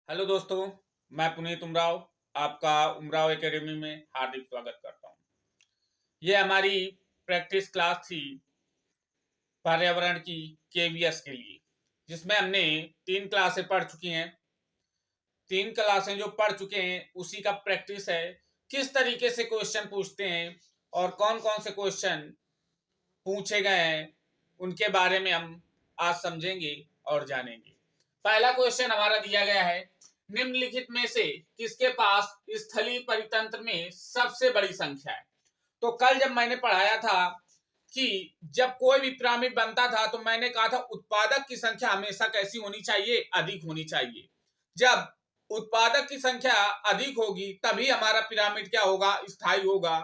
Hello दोस्तों, मैं पुनीत उमराव आपका उमराव एकेडमी में हार्दिक स्वागत करता हूं। ये हमारी प्रैक्टिस क्लास थी पर्यावरण की केवीएस के लिए, जिसमें हमने 3 क्लासें पढ़ चुकी हैं। 3 क्लासें जो पढ़ चुके हैं उसी का प्रैक्टिस है, किस तरीके से क्वेश्चन पूछते हैं और कौन कौन से क्वेश्चन पूछे गए हैं उनके बारे में हम आज समझेंगे और जानेंगे। पहला क्वेश्चन हमारा दिया गया है, निम्नलिखित में से किसके पास स्थलीय परितंत्र में सबसे बड़ी संख्या है। तो कल जब मैंने पढ़ाया था कि जब कोई भी पिरामिड बनता था तो मैंने कहा था उत्पादक की संख्या हमेशा कैसी होनी चाहिए, अधिक होनी चाहिए। जब उत्पादक की संख्या अधिक होगी तभी हमारा पिरामिड क्या होगा, स्थायी होगा,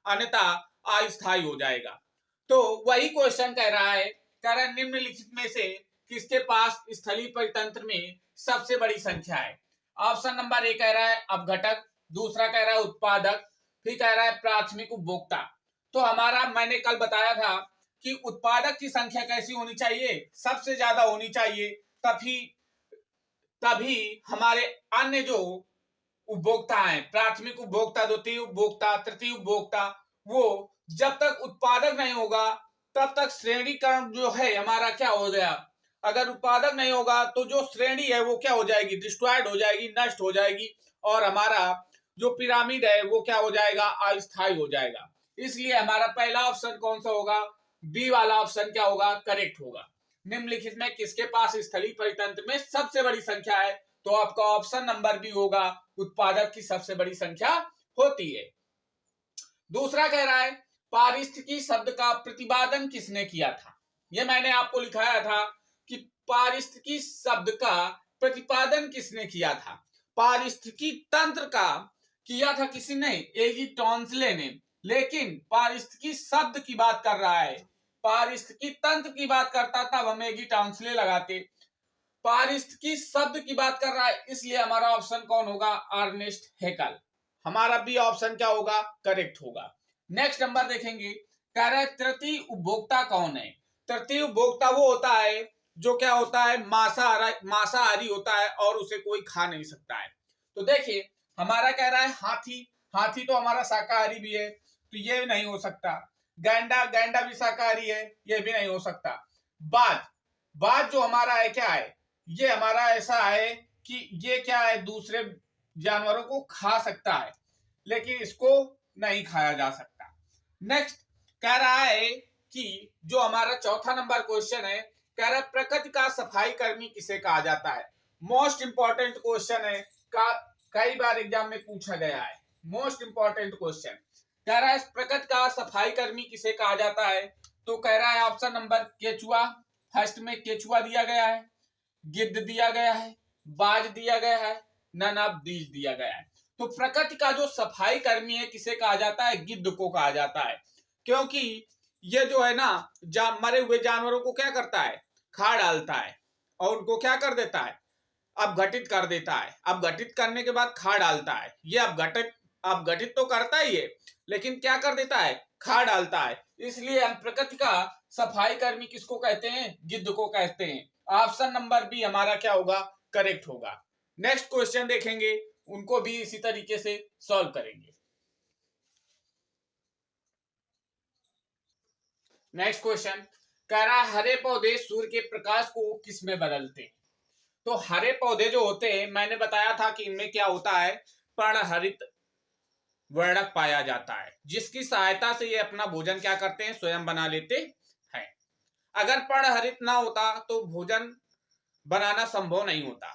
अन्यथा अस्थायी हो जाएगा। तो वही क्वेश्चन कह रहा है, निम्नलिखित में से किसके पास स्थलीय परितंत्र में सबसे बड़ी संख्या है। ऑप्शन नंबर ए कह रहा है अपघटक, दूसरा कह रहा है उत्पादक, फिर कह रहा है प्राथमिक उपभोक्ता। तो हमारा मैंने कल बताया था कि उत्पादक की संख्या कैसी होनी चाहिए, सबसे ज्यादा होनी चाहिए, तभी तभी हमारे अन्य जो उपभोक्ता हैं, प्राथमिक उपभोक्ता, द्वितीय उपभोक्ता, तृतीय उपभोक्ता, वो जब तक उत्पादक नहीं होगा तब तक श्रेणीकरण जो है हमारा क्या हो गया। अगर उत्पादक नहीं होगा तो जो श्रेणी है वो क्या हो जाएगी, डिस्ट्रॉयड हो जाएगी, नष्ट हो जाएगी, और हमारा जो पिरामिड है वो क्या हो जाएगा, अस्थायी हो जाएगा। इसलिए हमारा पहला ऑप्शन कौन सा होगा, बी वाला ऑप्शन क्या होगा, करेक्ट होगा। निम्नलिखित में किसके पास स्थलीय परितंत्र में सबसे बड़ी संख्या है, तो आपका ऑप्शन नंबर बी होगा, उत्पादक की सबसे बड़ी संख्या होती है। दूसरा कह रहा है पारिस्थितिकी शब्द का प्रतिपादन किसने किया था। यह मैंने आपको लिखाया था कि पारिस्थितिकी शब्द का प्रतिपादन किसने किया था। पारिस्थितिकी तंत्र का किया था किसी ने, एजी टॉन्सले ने, लेकिन पारिस्थितिकी शब्द की बात कर रहा है, पारिस्थितिकी तंत्र की बात करता तब हम एजी टॉन्सले लगाते। पारिस्थितिकी शब्द की बात कर रहा है, इसलिए हमारा ऑप्शन कौन होगा, अर्नेस्ट हैकेल। हमारा बी ऑप्शन क्या होगा, करेक्ट होगा। नेक्स्ट नंबर देखेंगे, कह रहा है तृतीय उपभोक्ता कौन है। तृतीय उपभोक्ता वो होता है जो क्या होता है, मांसाहारी होता है और उसे कोई खा नहीं सकता है। तो देखिए हमारा कह रहा है हाथी, हाथी तो हमारा शाकाहारी भी है, तो ये नहीं हो सकता। गैंडा, गैंडा भी शाकाहारी है, ये भी नहीं हो सकता। बाज, बाज जो हमारा है क्या है, ये हमारा ऐसा है कि ये क्या है, दूसरे जानवरों को खा सकता है लेकिन इसको नहीं खाया जा सकता। नेक्स्ट कह रहा है कि जो हमारा चौथा नंबर क्वेश्चन है, कह रहा है प्रकृति का सफाई कर्मी किसे कहा जाता है। मोस्ट इंपॉर्टेंट क्वेश्चन है, कई बार एग्जाम में पूछा गया है, मोस्ट इंपॉर्टेंट क्वेश्चन। कह रहा है प्रकृति का सफाई कर्मी किसे कहा जाता है, तो कह रहा है ऑप्शन नंबर केचुआ, फर्स्ट में केचुआ दिया गया है, गिद्ध दिया गया है, बाज दिया गया है, नन ऑफ दीज दिया गया है। तो प्रकृति का जो सफाई कर्मी है किसे कहा जाता है, गिद्ध को कहा जाता है, क्योंकि ये जो है ना मरे हुए जानवरों को क्या करता है, खा डालता है और उनको क्या कर देता है, अपघटित कर देता है। अपघटित करने के बाद खा डालता है। ये अपघटित तो करता ही है लेकिन क्या कर देता है, खा डालता है। इसलिए हम प्रकृति का सफाई कर्मी किसको कहते हैं, गिद्ध को कहते हैं। ऑप्शन नंबर बी हमारा क्या होगा, करेक्ट होगा। नेक्स्ट क्वेश्चन देखेंगे, उनको भी इसी तरीके से सॉल्व करेंगे। नेक्स्ट क्वेश्चन कह रहा है हरे पौधे सूर्य के प्रकाश को किस में बदलते हैं। तो हरे पौधे जो होते हैं मैंने बताया था कि इनमें क्या होता है, पर्णहरित वर्णक पाया जाता है, जिसकी सहायता से ये अपना भोजन क्या करते हैं, स्वयं बना लेते हैं। अगर पर्णहरित ना होता तो भोजन बनाना संभव नहीं होता।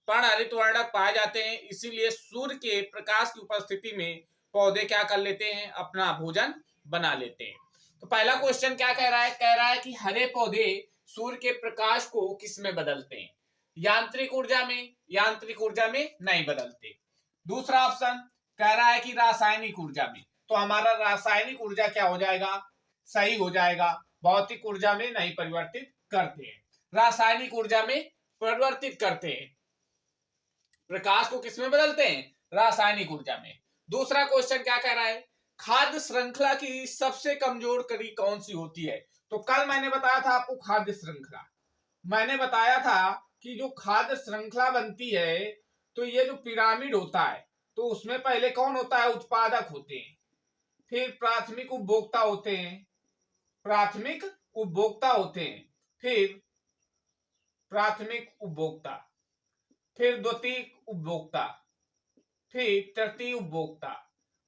पर्णहरित वर्णक पाए जाते हैं, इसीलिए सूर्य के प्रकाश की उपस्थिति में पौधे क्या कर लेते हैं, अपना भोजन बना लेते हैं। तो पहला क्वेश्चन क्या कह रहा है कि हरे पौधे सूर्य के प्रकाश को किस में बदलते हैं, यांत्रिक ऊर्जा में, यांत्रिक ऊर्जा में नहीं बदलते। दूसरा ऑप्शन कह रहा है कि रासायनिक ऊर्जा में, तो हमारा रासायनिक ऊर्जा क्या हो जाएगा, सही हो जाएगा, भौतिक ऊर्जा में नहीं परिवर्तित करते हैं, रासायनिक ऊर्जा में परिवर्तित करते हैं। प्रकाश को किसमें बदलते हैं, रासायनिक ऊर्जा में। दूसरा क्वेश्चन क्या कह रहा है, खाद्य श्रृंखला की सबसे कमजोर कड़ी कौन सी होती है। तो कल मैंने बताया था आपको खाद्य श्रृंखला, मैंने बताया था कि जो खाद्य श्रृंखला बनती है तो ये जो पिरामिड होता है तो उसमें पहले कौन होता है? उत्पादक होते हैं, फिर प्राथमिक उपभोक्ता होते हैं, प्राथमिक उपभोक्ता होते हैं, फिर प्राथमिक उपभोक्ता, फिर द्वितीयक उपभोक्ता, फिर तृतीय उपभोक्ता।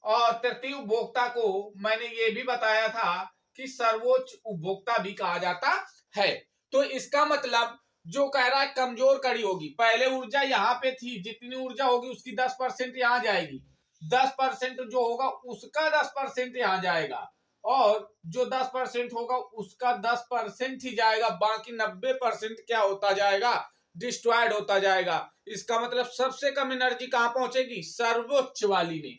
और तृतीय उपभोक्ता को मैंने ये भी बताया था कि सर्वोच्च उपभोक्ता भी कहा जाता है। तो इसका मतलब जो कह रहा है कमजोर कड़ी होगी, पहले ऊर्जा यहाँ पे थी, जितनी ऊर्जा होगी उसकी 10% यहाँ जाएगी, 10% जो होगा उसका 10% यहाँ जाएगा, और जो 10% होगा उसका 10% ही जाएगा, बाकी 90% क्या होता जाएगा? डिस्ट्रॉयड होता जाएगा। इसका मतलब सबसे कम एनर्जी कहां पहुंचेगी? सर्वोच्च वाली में।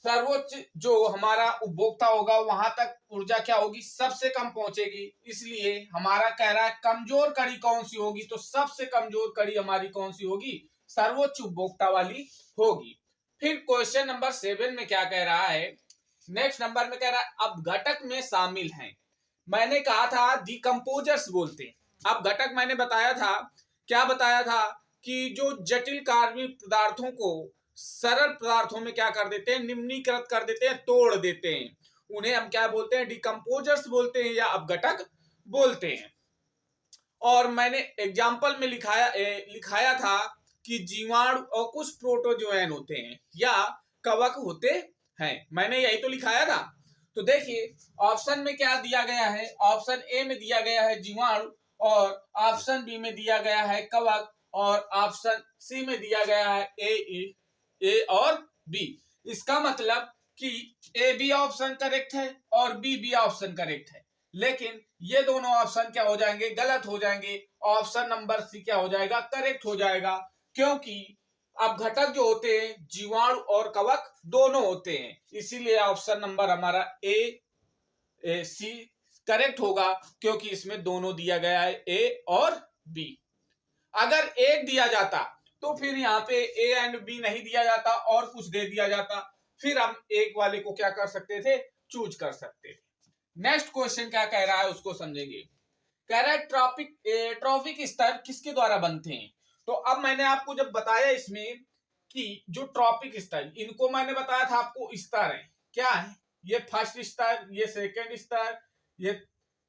सर्वोच्च जो हमारा उपभोक्ता होगा वहां तक ऊर्जा क्या होगी? सबसे कम पहुंचेगी। इसलिए हमारा कह रहा है कमजोर कड़ी कौन सी होगी? तो सबसे कमजोर कड़ी हमारी कौन सी होगी? सर्वोच्च उपभोक्ता वाली होगी। फिर क्वेश्चन नंबर 7 में क्या कह रहा है? नेक्स्ट नंबर में कह रहा है अपघटक में शामिल हैं। मैंने कहा था डिकम्पोजर्स बोलते हैं। अपघटक मैंने बताया था, क्या बताया था? कि जो जटिल कार्बनिक पदार्थों को सरल पदार्थों में क्या कर देते हैं? निम्नीकृत कर देते हैं, तोड़ देते हैं। उन्हें हम क्या बोलते हैं? डिकम्पोजर्स बोलते हैं या अपघटक बोलते हैं। और मैंने एग्जाम्पल में लिखाया था कि जीवाणु और कुछ प्रोटोजोएन होते हैं या कवक होते हैं। मैंने यही तो लिखाया था। तो देखिए ऑप्शन में क्या दिया गया है? ऑप्शन ए में दिया गया है जीवाणु, और ऑप्शन बी में दिया गया है कवक, और ऑप्शन सी में दिया गया है ए और बी। इसका मतलब कि ए बी ऑप्शन करेक्ट है और बी बी ऑप्शन करेक्ट है, लेकिन ये दोनों ऑप्शन क्या हो जाएंगे? गलत हो जाएंगे। ऑप्शन नंबर सी क्या हो जाएगा? करेक्ट हो जाएगा, क्योंकि अपघटक जो होते हैं जीवाणु और कवक दोनों होते हैं, इसीलिए ऑप्शन नंबर हमारा ए सी करेक्ट होगा, क्योंकि इसमें दोनों दिया गया है, ए और बी। अगर एक दिया जाता तो फिर यहाँ पे ए एंड बी नहीं दिया जाता और कुछ दे दिया जाता, फिर हम एक वाले को क्या कर सकते थे? चूज कर सकते थे। नेक्स्ट क्वेश्चन क्या कह रहा है उसको समझेंगे। कह रहा है ट्रॉफिक स्तर किसके द्वारा बनते हैं? तो अब मैंने आपको जब बताया इसमें कि जो ट्रॉपिक स्तर, इनको मैंने बताया था आपको स्तर है, क्या है? ये फर्स्ट स्तर, ये सेकंड स्तर, ये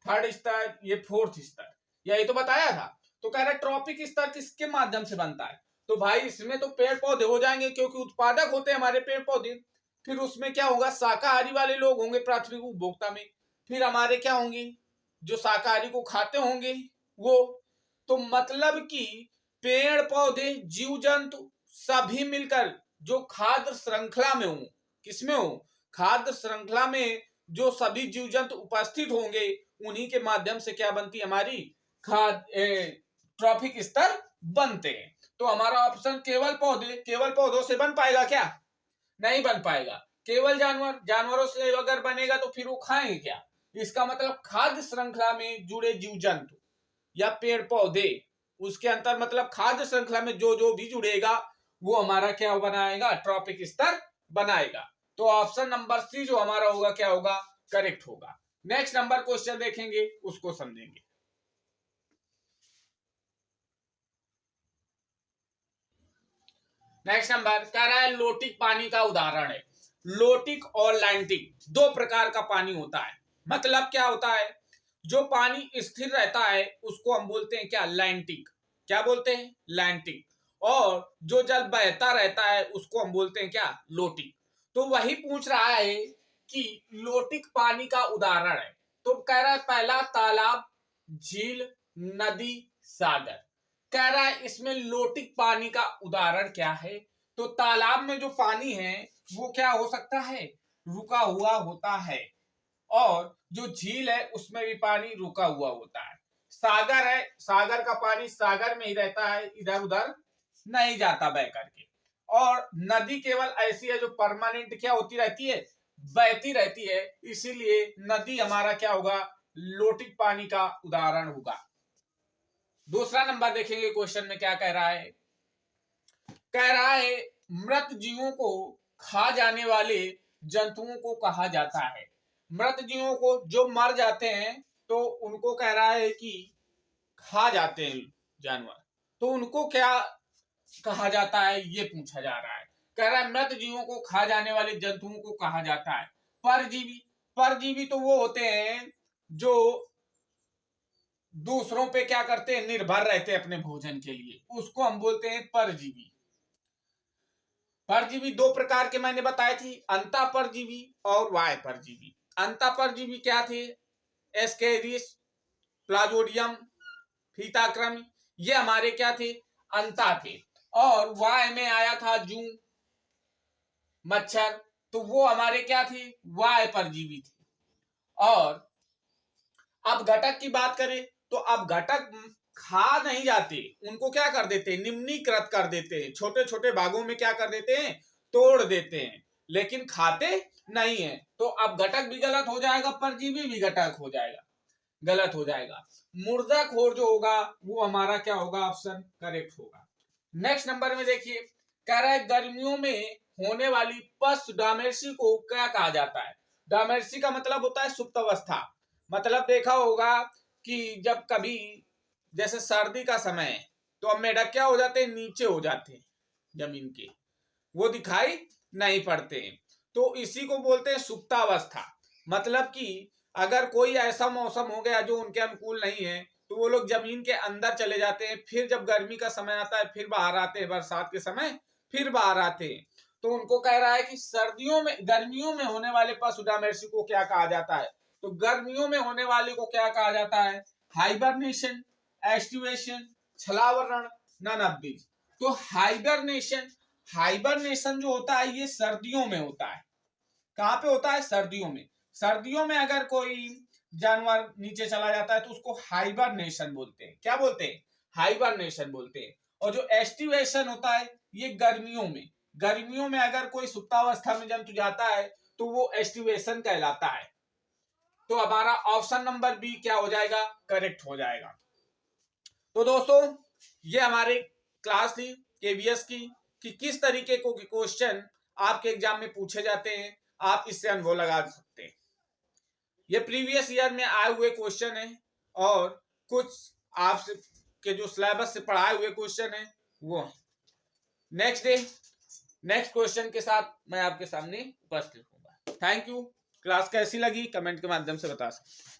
थर्ड स्तर, ये फोर्थ स्तर, यही तो बताया था। तो कह रहा है ट्रॉपिक स्तर किसके माध्यम से बनता है? तो भाई इसमें तो पेड़ पौधे हो जाएंगे, क्योंकि उत्पादक होते हैं हमारे पेड़ पौधे। फिर उसमें क्या होगा? शाकाहारी वाले लोग होंगे प्राथमिक उपभोक्ता में। फिर हमारे क्या होंगे? जो शाकाहारी को खाते होंगे वो। तो मतलब कि पेड़ पौधे जीव जंतु सभी मिलकर जो खाद्य श्रृंखला में हो, किसमें हो? खाद्य श्रृंखला में जो सभी जीव जंतु उपस्थित होंगे उन्हीं के माध्यम से क्या बनती है? हमारी ट्रॉफिक स्तर बनते हैं। तो हमारा ऑप्शन केवल पौधों से बन पाएगा क्या? नहीं बन पाएगा। केवल जानवरों से अगर बनेगा तो फिर वो खाएंगे क्या? इसका मतलब खाद्य श्रृंखला में जुड़े जीव जंतु या पेड़ पौधे, उसके अंतर मतलब खाद्य श्रृंखला में जो जो भी जुड़ेगा वो हमारा क्या बनाएगा? ट्रॉपिक स्तर बनाएगा। तो ऑप्शन नंबर सी जो हमारा होगा क्या होगा? करेक्ट होगा। नेक्स्ट नंबर क्वेश्चन देखेंगे, उसको समझेंगे। नेक्स्ट नंबर कह रहा है लोटिक पानी का उदाहरण है। लोटिक और लैंटिक दो प्रकार का पानी होता है। मतलब क्या होता है? जो पानी स्थिर रहता है उसको हम बोलते हैं क्या? लैंटिक। क्या बोलते हैं? लैंटिक। और जो जल बहता रहता है उसको हम बोलते हैं क्या? लोटिक। तो वही पूछ रहा है कि लोटिक पानी का उदाहरण है। तो कह रहा है पहला तालाब, झील, नदी, सागर। कह रहा है इसमें लोटिक पानी का उदाहरण क्या है? तो तालाब में जो पानी है वो क्या हो सकता है? रुका हुआ होता है। और जो झील है उसमें भी पानी रुका हुआ होता है। सागर है, सागर का पानी सागर में ही रहता है, इधर उधर नहीं जाता बह करके। और नदी केवल ऐसी है जो परमानेंट क्या होती रहती है? बहती रहती है। इसीलिए नदी हमारा क्या होगा? लोटिक पानी का उदाहरण होगा। दूसरा नंबर देखेंगे क्वेश्चन में क्या कह रहा है। कह रहा है मृत जीवों को खा जाने वाले जंतुओं को कहा जाता है। मृत जीवों को जो मर जाते हैं तो उनको कह रहा है कि खा जाते हैं जानवर, तो उनको क्या कहा जाता है, ये पूछा जा रहा है। कह रहा है मृत जीवों को खा जाने वाले जंतुओं को कहा जाता है परजीवी। परजीवी तो वो होते हैं जो दूसरों पे क्या करते हैं, निर्भर रहते हैं अपने भोजन के लिए, उसको हम बोलते हैं परजीवी। परजीवी दो प्रकार के मैंने बताए थी, अंता परजीवी और वाय परजीवी। अंता परजीवी क्या थे, एस्केरिस, प्लाज्मोडियम, फीताक्रमी, ये हमारे क्या थे, अंता थे। और वाय में आया था जू, मच्छर, तो वो हमारे क्या थे, वाय परजीवी थे। और अब घटक की बात करें तो अब घटक खा नहीं जाते, उनको क्या कर देते हैं, निम्नीकृत कर देते हैं, छोटे छोटे भागों में क्या कर देते हैं, तोड़ देते हैं, लेकिन खाते नहीं है। तो अब घटक भी गलत हो जाएगा, परजीवी भी घटक हो जाएगा, गलत हो जाएगा। मुर्दाखोर जो होगा वो हमारा क्या होगा, ऑप्शन करेक्ट होगा। नेक्स्ट नंबर में देखिए, कह रहा है गर्मियों में होने वाली पशु डामेर्सी को क्या कहा जाता है। डामेर्सी का मतलब होता है सुप्त अवस्था। मतलब देखा होगा कि जब कभी जैसे सर्दी का समय है तो अब मेढक क्या हो जाते हैं, नीचे हो जाते हैं जमीन के, वो दिखाई नहीं पड़ते हैं, तो इसी को बोलते हैं सुप्तावस्था। मतलब कि अगर कोई ऐसा मौसम हो गया जो उनके अनुकूल नहीं है तो वो लोग जमीन के अंदर चले जाते हैं, फिर जब गर्मी का समय आता है फिर बाहर आते हैं, बरसात के समय फिर बाहर आते हैं। तो उनको कह रहा है कि सर्दियों में, गर्मियों में होने वाले पशु डामेर्सी को क्या कहा जाता है, तो गर्मियों में होने वाले को क्या कहा जाता है, हाइबरनेशन, एस्टिवेशन, छलावरण, नन ऑफ दीज। तो हाइबरनेशन, हाइबरनेशन जो होता है ये सर्दियों में होता है। कहां पे होता है, सर्दियों में। सर्दियों में अगर कोई जानवर नीचे चला जाता है तो उसको हाइबरनेशन बोलते हैं। क्या बोलते हैं, हाइबरनेशन बोलते हैं। और जो एस्टिवेशन होता है ये गर्मियों में, गर्मियों में अगर कोई सुप्तावस्था में जंतु जाता है तो वो एस्टिवेशन कहलाता है। तो हमारा ऑप्शन नंबर बी क्या हो जाएगा, करेक्ट हो जाएगा। तो दोस्तों ये हमारे क्लास थी केवीएस की, कि किस तरीके को क्वेश्चन आपके एग्जाम में पूछे जाते हैं, आप इससे अनुभव लगा सकते हैं। ये प्रीवियस ईयर में आए हुए क्वेश्चन है और कुछ आपसे के जो सिलेबस से पढ़ाए हुए क्वेश्चन है वो है। नेक्स्ट डे नेक्स्ट क्वेश्चन के साथ मैं आपके सामने उपस्थित होऊंगा। Thank you. क्लास कैसी लगी कमेंट के माध्यम से बता सकते हैं।